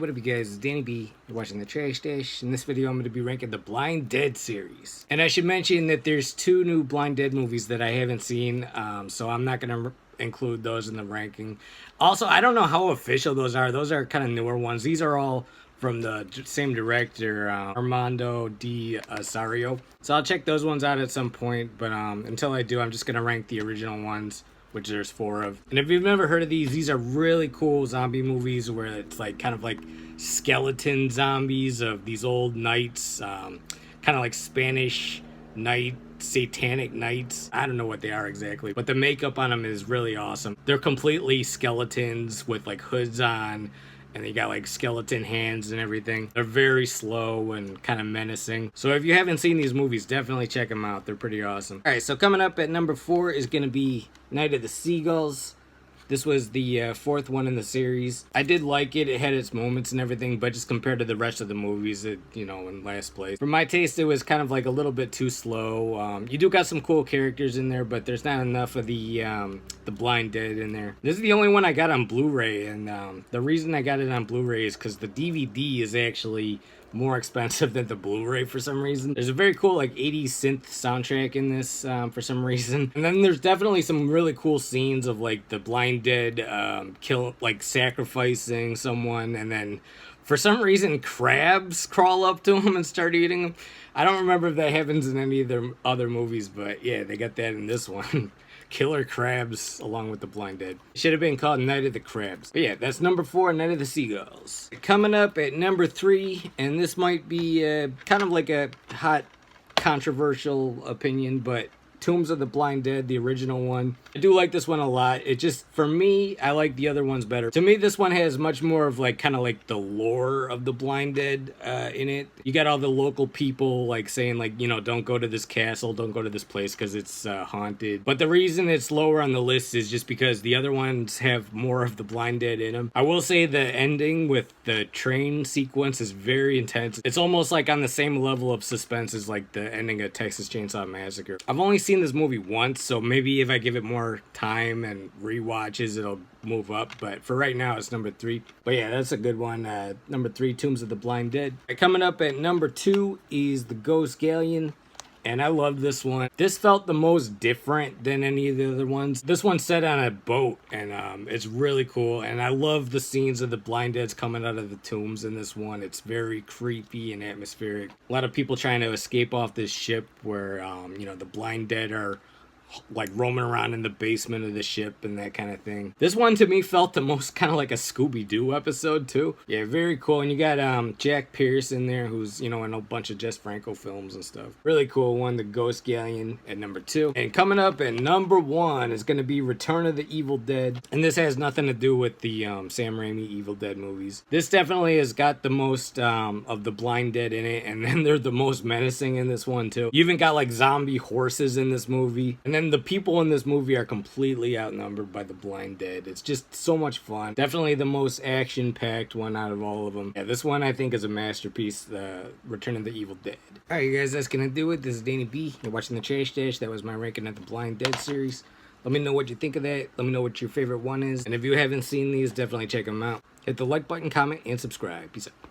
what up you guys, it's Danny B. You're watching the Trash Dash. In this video I'm going to be ranking the Blind Dead series. And I should mention that there's 2 new Blind Dead movies that I haven't seen, so I'm not going to include those in the ranking. Also, I don't know how official those are kind of newer ones. These are all from the same director, Amando de Ossorio. So I'll check those ones out at some point, but until I do, I'm just going to rank the original ones, which there's 4 of. And if you've never heard of these are really cool zombie movies where it's like kind of like skeleton zombies of these old knights, kind of like Spanish knight, satanic knights. I don't know what they are exactly, but the makeup on them is really awesome. They're completely skeletons with like hoods on, and they got like skeleton hands and everything. They're very slow and kind of menacing. So if you haven't seen these movies, definitely check them out. They're pretty awesome. All right, so coming up at number 4 is going to be Night of the Seagulls. This was the 4th one in the series. I did like it. It had its moments and everything, but just compared to the rest of the movies, it, you know, in last place. For my taste, it was kind of like a little bit too slow. You do got some cool characters in there, but there's not enough of the Blind Dead in there. This is the only one I got on Blu-ray, and the reason I got it on Blu-ray is because the DVD is actually more expensive than the Blu-ray for some reason. There's a very cool like 80s synth soundtrack in this for some reason. And then there's definitely some really cool scenes of like the Blind Dead sacrificing someone, and then for some reason crabs crawl up to him and start eating them. I don't remember if that happens in any of their other movies, but yeah, they got that in this one. Killer crabs along with the Blind Dead. It should have been called Night of the Crabs. But yeah, that's number 4, Night of the Seagulls. Coming up at number 3, and this might be kind of like a hot controversial opinion, but Tombs of the Blind Dead, the original one. I do like this one a lot. It just, for me, I like the other ones better. To me, this one has much more of like kind of like the lore of the Blind Dead in it. You got all the local people like saying like, you know, don't go to this castle, don't go to this place because it's haunted. But the reason it's lower on the list is just because the other ones have more of the Blind Dead in them. I will say the ending with the train sequence is very intense. It's almost like on the same level of suspense as like the ending of Texas Chainsaw Massacre. I've only seen this movie once, so maybe if I give it more time and rewatches, it'll move up, but for right now it's number 3. But yeah, that's a good one. Number 3, Tombs of the Blind Dead. Coming up at number 2 is The Ghost Galleon, and I love this one. This felt the most different than any of the other ones. This one's set on a boat, and it's really cool, and I love the scenes of the Blind Deads coming out of the tombs in this one. It's very creepy and atmospheric. A lot of people trying to escape off this ship where you know, the Blind Dead are like roaming around in the basement of the ship and that kind of thing. This one to me felt the most kind of like a Scooby-Doo episode too. Yeah, very cool. And you got Jack Pierce in there, who's, you know, in a bunch of Jess Franco films and stuff. Really cool one, The Ghost Galleon at number 2. And coming up at number 1 is going to be Return of the Evil Dead. And this has nothing to do with the Sam Raimi Evil Dead movies. This definitely has got the most of the Blind Dead in it, and then they're the most menacing in this one too. You even got like zombie horses in this movie, and then the people in this movie are completely outnumbered by the Blind Dead. It's just so much fun. Definitely the most action-packed one out of all of them. Yeah, this one I think is a masterpiece, Return of the Evil Dead. Alright, you guys, that's gonna do it. This is Danny B. You're watching the Trash Dash. That was my ranking of the Blind Dead series. Let me know what you think of that. Let me know what your favorite one is. And if you haven't seen these, definitely check them out. Hit the like button, comment, and subscribe. Peace out.